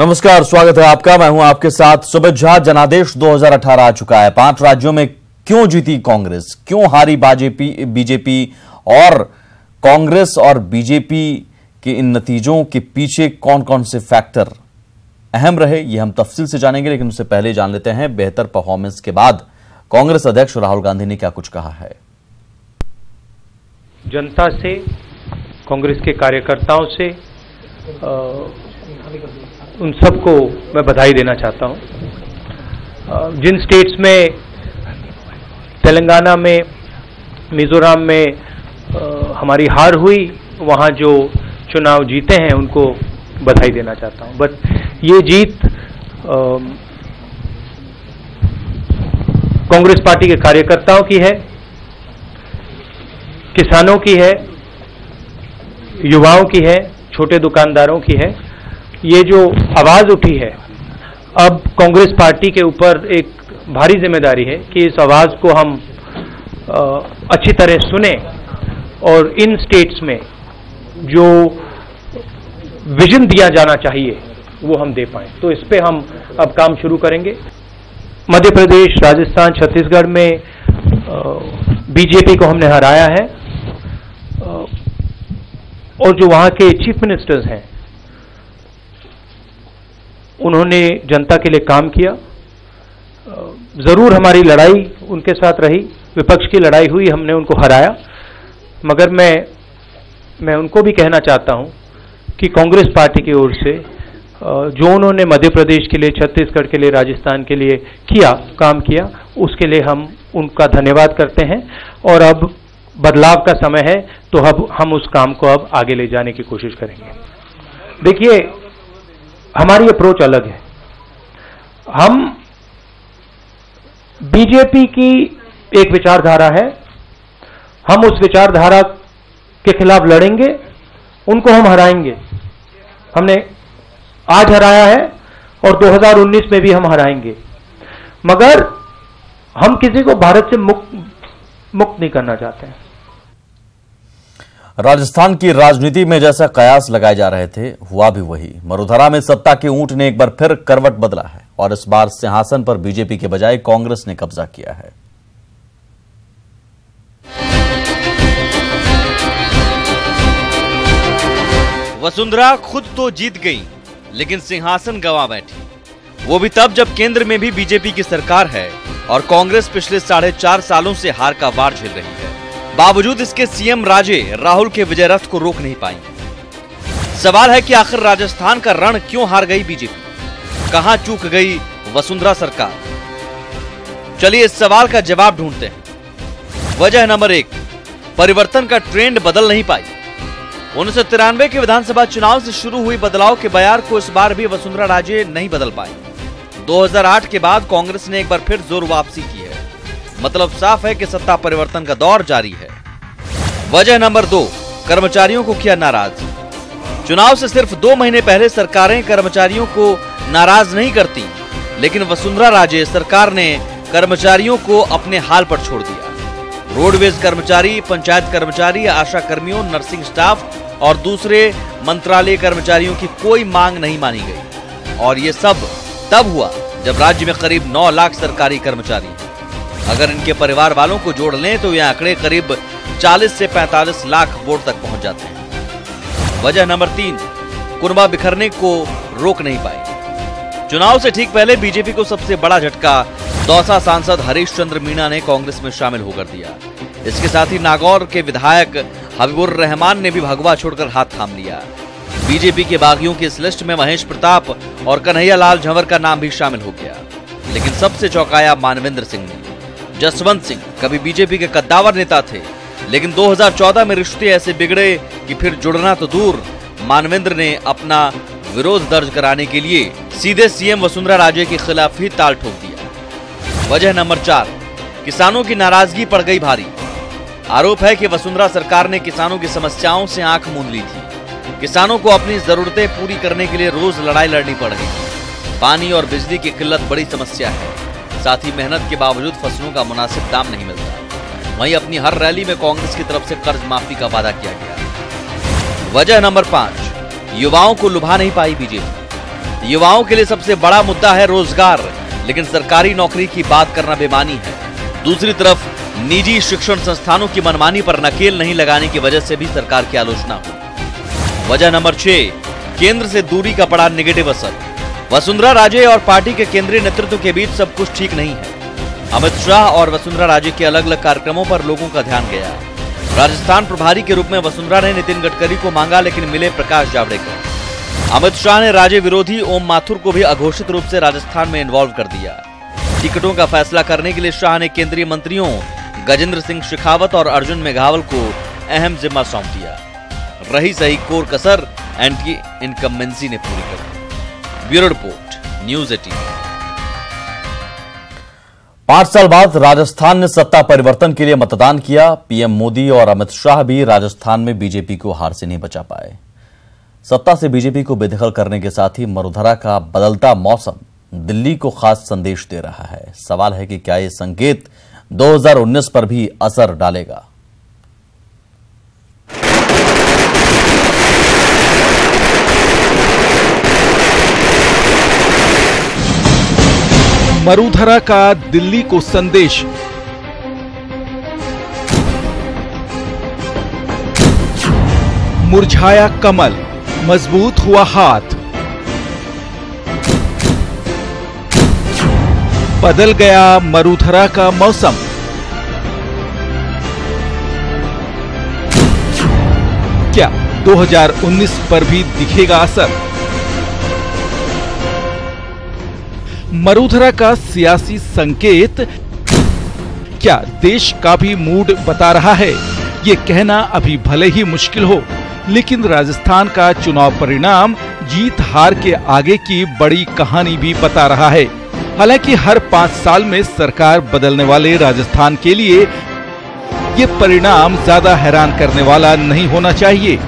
नमस्कार, स्वागत है आपका। मैं हूं आपके साथ सुमित झा। जनादेश 2018 आ चुका है। 5 राज्यों में क्यों जीती कांग्रेस, क्यों हारी बीजेपी और कांग्रेस और बीजेपी के इन नतीजों के पीछे कौन कौन से फैक्टर अहम रहे, ये हम तफसील से जानेंगे। लेकिन उससे पहले जान लेते हैं बेहतर परफॉर्मेंस के बाद कांग्रेस अध्यक्ष राहुल गांधी ने क्या कुछ कहा है। जनता से, कांग्रेस के कार्यकर्ताओं से, उन सबको मैं बधाई देना चाहता हूं। जिन स्टेट्स में, तेलंगाना में, मिजोरम में हमारी हार हुई, वहां जो चुनाव जीते हैं उनको बधाई देना चाहता हूं। बट ये जीत कांग्रेस पार्टी के कार्यकर्ताओं की है, किसानों की है, युवाओं की है, छोटे दुकानदारों की है। ये जो आवाज उठी है, अब कांग्रेस पार्टी के ऊपर एक भारी जिम्मेदारी है कि इस आवाज को हम अच्छी तरह सुने और इन स्टेट्स में जो विजन दिया जाना चाहिए वो हम दे पाएं। तो इस पे हम अब काम शुरू करेंगे। मध्य प्रदेश, राजस्थान, छत्तीसगढ़ में बीजेपी को हमने हराया है और जो वहां के चीफ मिनिस्टर्स हैं उन्होंने जनता के लिए काम किया। जरूर हमारी लड़ाई उनके साथ रही, विपक्ष की लड़ाई हुई, हमने उनको हराया। मगर मैं उनको भी कहना चाहता हूं कि कांग्रेस पार्टी की ओर से जो उन्होंने मध्य प्रदेश के लिए, छत्तीसगढ़ के लिए, राजस्थान के लिए काम किया, उसके लिए हम उनका धन्यवाद करते हैं। और अब बदलाव का समय है, तो अब हम उस काम को अब आगे ले जाने की कोशिश करेंगे। देखिए, हमारी अप्रोच अलग है। हम बीजेपी की एक विचारधारा है, हम उस विचारधारा के खिलाफ लड़ेंगे, उनको हम हराएंगे। हमने आज हराया है और 2019 में भी हम हराएंगे। मगर हम किसी को भारत से मुक्त नहीं करना चाहते हैं। राजस्थान की राजनीति में जैसा कयास लगाए जा रहे थे, हुआ भी वही। मरुधरा में सत्ता के ऊंट ने एक बार फिर करवट बदला है और इस बार सिंहासन पर बीजेपी के बजाय कांग्रेस ने कब्जा किया है। वसुंधरा खुद तो जीत गई, लेकिन सिंहासन गंवा बैठी। वो भी तब जब केंद्र में भी बीजेपी की सरकार है और कांग्रेस पिछले 4.5 सालों से हार का वार झेल रही है। बावजूद इसके सीएम राजे राहुल के विजय रथ को रोक नहीं पाई। सवाल है कि आखिर राजस्थान का रण क्यों हार गई बीजेपी, कहां चूक गई वसुंधरा सरकार। चलिए इस सवाल का जवाब ढूंढते हैं। वजह नंबर 1, परिवर्तन का ट्रेंड बदल नहीं पाई। 1993 के विधानसभा चुनाव से शुरू हुई बदलाव के बयार को इस बार भी वसुंधरा राजे नहीं बदल पाई। 2008 के बाद कांग्रेस ने एक बार फिर जोर वापसी की है। मतलब साफ है कि सत्ता परिवर्तन का दौर जारी है। वजह नंबर 2, कर्मचारियों को किया नाराज। चुनाव से सिर्फ 2 महीने पहले सरकारें कर्मचारियों को नाराज नहीं करती, लेकिन वसुंधरा राजे सरकार ने कर्मचारियों को अपने हाल पर छोड़ दिया। रोडवेज कर्मचारी, पंचायत कर्मचारी, आशा कर्मियों, नर्सिंग स्टाफ और दूसरे मंत्रालय कर्मचारियों की कोई मांग नहीं मानी गई। और ये सब तब हुआ जब राज्य में करीब 9 लाख सरकारी कर्मचारी हैं। अगर इनके परिवार वालों को जोड़ लें तो यह आंकड़े करीब 40 से 45 लाख वोट तक पहुंच जाते हैं। वजह नंबर 3, कुनबा बिखरने को रोक नहीं पाई। चुनाव से ठीक पहले बीजेपी को सबसे बड़ा झटका दौसा सांसद हरीश चंद्र मीणा ने कांग्रेस में शामिल होकर दिया। इसके साथ ही नागौर के विधायक हबीबुर रहमान ने भी भगवा छोड़कर हाथ थाम लिया। बीजेपी के बागियों की इस लिस्ट में महेश प्रताप और कन्हैया लाल झंवर का नाम भी शामिल हो गया। लेकिन सबसे चौंकाया मानवेंद्र सिंह ने। जसवंत सिंह कभी बीजेपी के कद्दावर नेता थे, लेकिन 2014 में रिश्ते ऐसे बिगड़े कि फिर जुड़ना तो दूर, मानवेंद्र ने अपना विरोध दर्ज कराने के लिए सीधे सीएम वसुंधरा राजे के खिलाफ ही ताल ठोक दिया। वजह नंबर 4, किसानों की नाराजगी पड़ गई भारी। आरोप है कि वसुंधरा सरकार ने किसानों की समस्याओं से आंख मूंद ली थी। किसानों को अपनी जरूरतें पूरी करने के लिए रोज लड़ाई लड़नी पड़ गई। पानी और बिजली की किल्लत बड़ी समस्या है। साथ ही मेहनत के बावजूद फसलों का मुनासिब दाम नहीं मिलता। वहीं अपनी हर रैली में कांग्रेस की तरफ से कर्ज माफी का वादा किया गया। वजह नंबर 5, युवाओं को लुभा नहीं पाई बीजेपी। युवाओं के लिए सबसे बड़ा मुद्दा है रोजगार, लेकिन सरकारी नौकरी की बात करना बेमानी है। दूसरी तरफ निजी शिक्षण संस्थानों की मनमानी पर नकेल नहीं लगाने की वजह से भी सरकार की आलोचना हुई। वजह नंबर 6, केंद्र से दूरी का पड़ा नेगेटिव असर। वसुंधरा राजे और पार्टी के केंद्रीय नेतृत्व के बीच सब कुछ ठीक नहीं है। अमित शाह और वसुंधरा राजे के अलग अलग कार्यक्रमों पर लोगों का ध्यान गया। राजस्थान प्रभारी के रूप में वसुंधरा ने नितिन गडकरी को मांगा, लेकिन मिले प्रकाश जावड़ेकर। अमित शाह ने राजे विरोधी ओम माथुर को भी अघोषित रूप से राजस्थान में इन्वॉल्व कर दिया। टिकटों का फैसला करने के लिए शाह ने केंद्रीय मंत्रियों गजेंद्र सिंह शेखावत और अर्जुन मेघवाल को अहम जिम्मा सौंप दिया। रही सही कोर कसर एंटी इनकम्बेंसी ने पूरी कर दी। Bureau report, news 18। 5 साल बाद राजस्थान ने सत्ता परिवर्तन के लिए मतदान किया। पीएम मोदी और अमित शाह भी राजस्थान में बीजेपी को हार से नहीं बचा पाए। सत्ता से बीजेपी को बेदखल करने के साथ ही वसुंधरा का बदलता मौसम दिल्ली को खास संदेश दे रहा है। सवाल है कि क्या ये संकेत 2019 पर भी असर डालेगा। वसुंधरा का दिल्ली को संदेश। मुरझाया कमल, मजबूत हुआ हाथ। बदल गया वसुंधरा का मौसम। क्या 2019 पर भी दिखेगा असर? वसुंधरा का सियासी संकेत क्या देश का भी मूड बता रहा है? ये कहना अभी भले ही मुश्किल हो, लेकिन राजस्थान का चुनाव परिणाम जीत हार के आगे की बड़ी कहानी भी बता रहा है। हालांकि हर 5 साल में सरकार बदलने वाले राजस्थान के लिए ये परिणाम ज्यादा हैरान करने वाला नहीं होना चाहिए।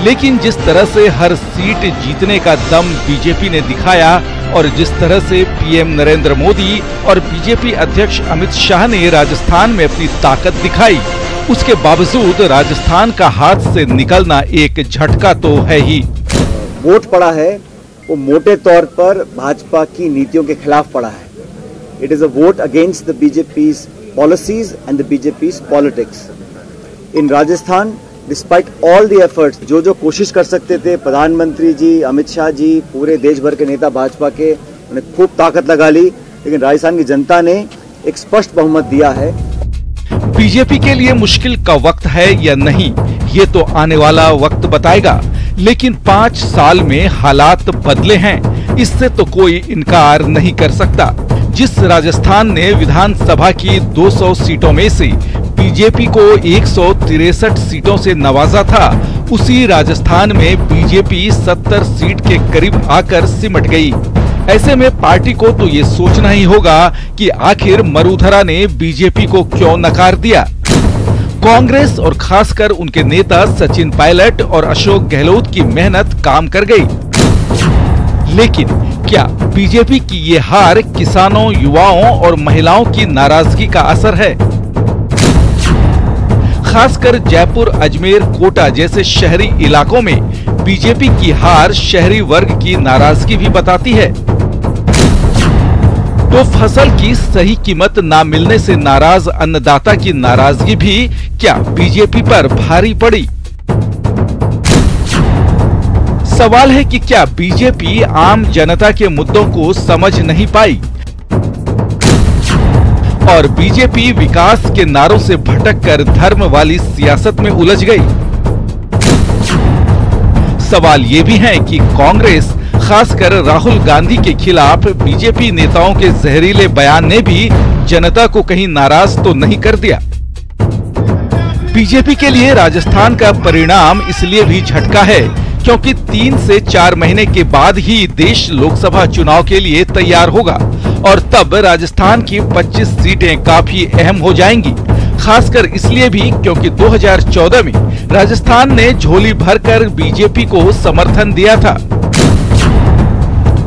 लेकिन जिस तरह से हर सीट जीतने का दम बीजेपी ने दिखाया और जिस तरह से पीएम नरेंद्र मोदी और बीजेपी अध्यक्ष अमित शाह ने राजस्थान में अपनी ताकत दिखाई, उसके बावजूद राजस्थान का हाथ से निकलना एक झटका तो है ही। वोट पड़ा है वो मोटे तौर पर भाजपा की नीतियों के खिलाफ पड़ा है। It is a vote against the BJP's policies and the BJP's politics. In Rajasthan, despite all the efforts, जो कोशिश कर सकते थे प्रधानमंत्री जी, अमित शाह जी, पूरे देश भर के नेता भाजपा के, उन्हें खूब ताकत लगा ली, लेकिन राजस्थान की जनता ने एक स्पष्ट बहुमत दिया है। बीजेपी के लिए मुश्किल का वक्त है या नहीं, ये तो आने वाला वक्त बताएगा। लेकिन 5 साल में हालात बदले हैं, इससे तो कोई इनकार नहीं कर सकता। जिस राजस्थान ने विधानसभा की 200 सीटों में से बीजेपी को 163 सीटों से नवाजा था, उसी राजस्थान में बीजेपी 70 सीट के करीब आकर सिमट गई। ऐसे में पार्टी को तो ये सोचना ही होगा कि आखिर वसुंधरा ने बीजेपी को क्यों नकार दिया। कांग्रेस और खासकर उनके नेता सचिन पायलट और अशोक गहलोत की मेहनत काम कर गई। लेकिन क्या बीजेपी की ये हार किसानों, युवाओं और महिलाओं की नाराजगी का असर है? खासकर जयपुर, अजमेर, कोटा जैसे शहरी इलाकों में बीजेपी की हार शहरी वर्ग की नाराजगी भी बताती है। तो फसल की सही कीमत न मिलने से नाराज अन्नदाता की नाराजगी भी क्या बीजेपी पर भारी पड़ी? सवाल है कि क्या बीजेपी आम जनता के मुद्दों को समझ नहीं पाई और बीजेपी विकास के नारों से भटककर धर्म वाली सियासत में उलझ गई? सवाल ये भी है कि कांग्रेस, खासकर राहुल गांधी के खिलाफ बीजेपी नेताओं के जहरीले बयान ने भी जनता को कहीं नाराज तो नहीं कर दिया। बीजेपी के लिए राजस्थान का परिणाम इसलिए भी झटका है क्योंकि 3 से 4 महीने के बाद ही देश लोकसभा चुनाव के लिए तैयार होगा और तब राजस्थान की 25 सीटें काफी अहम हो जाएंगी। खासकर इसलिए भी क्योंकि 2014 में राजस्थान ने झोली भरकर बीजेपी को समर्थन दिया था।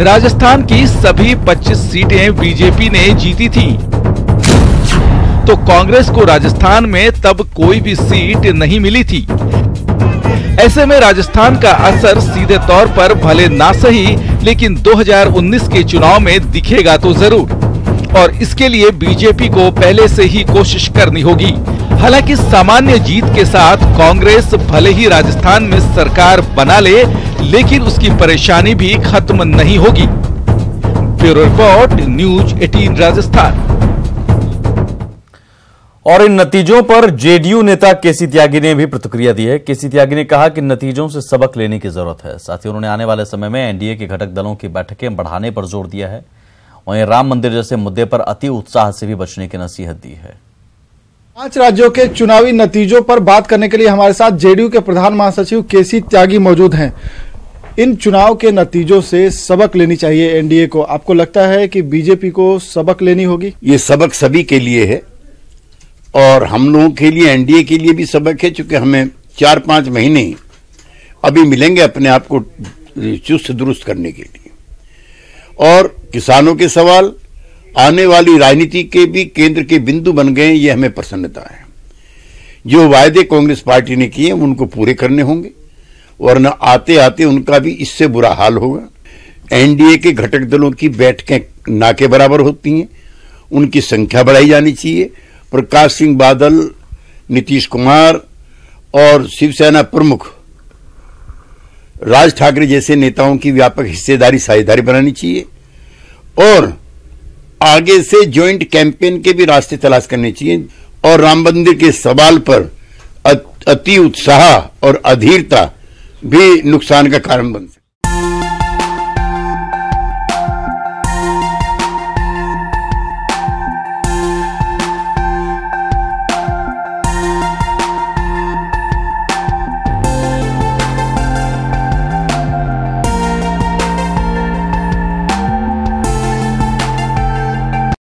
राजस्थान की सभी 25 सीटें बीजेपी ने जीती थीं। तो कांग्रेस को राजस्थान में तब कोई भी सीट नहीं मिली थी। ऐसे में राजस्थान का असर सीधे तौर पर भले ना सही लेकिन 2019 के चुनाव में दिखेगा तो जरूर, और इसके लिए बीजेपी को पहले से ही कोशिश करनी होगी। हालांकि सामान्य जीत के साथ कांग्रेस भले ही राजस्थान में सरकार बना ले, लेकिन उसकी परेशानी भी खत्म नहीं होगी। Bureau report, news 18 Rajasthan. और इन नतीजों पर जेडीयू नेता केसी त्यागी ने भी प्रतिक्रिया दी है। केसी त्यागी ने कहा कि नतीजों से सबक लेने की जरूरत है। साथ ही उन्होंने आने वाले समय में एनडीए के घटक दलों की बैठकें बढ़ाने पर जोर दिया है। वहीं राम मंदिर जैसे मुद्दे पर अति उत्साह से भी बचने की नसीहत दी है। 5 राज्यों के चुनावी नतीजों पर बात करने के लिए हमारे साथ जेडीयू के प्रधान महासचिव केसी त्यागी मौजूद हैं। इन चुनाव के नतीजों से सबक लेनी चाहिए एनडीए को। आपको लगता है कि बीजेपी को सबक लेनी होगी? ये सबक सभी के लिए है और हम लोगों के लिए, एनडीए के लिए भी सबक है, क्योंकि हमें 4-5 महीने अभी मिलेंगे अपने आप को चुस्त दुरुस्त करने के लिए। और किसानों के सवाल आने वाली राजनीति के भी केंद्र के बिंदु बन गए, ये हमें प्रसन्नता है। जो वायदे कांग्रेस पार्टी ने किए उनको पूरे करने होंगे, वरना आते आते उनका भी इससे बुरा हाल होगा। एनडीए के घटक दलों की बैठकें ना के बराबर होती हैं, उनकी संख्या बढ़ाई जानी चाहिए। प्रकाश सिंह बादल, नीतीश कुमार और शिवसेना प्रमुख राज ठाकरे जैसे नेताओं की व्यापक हिस्सेदारी, साझेदारी बनानी चाहिए और आगे से ज्वाइंट कैंपेन के भी रास्ते तलाश करने चाहिए। और राम मंदिर के सवाल पर अति उत्साह और अधीरता भी नुकसान का कारण बन सकती है।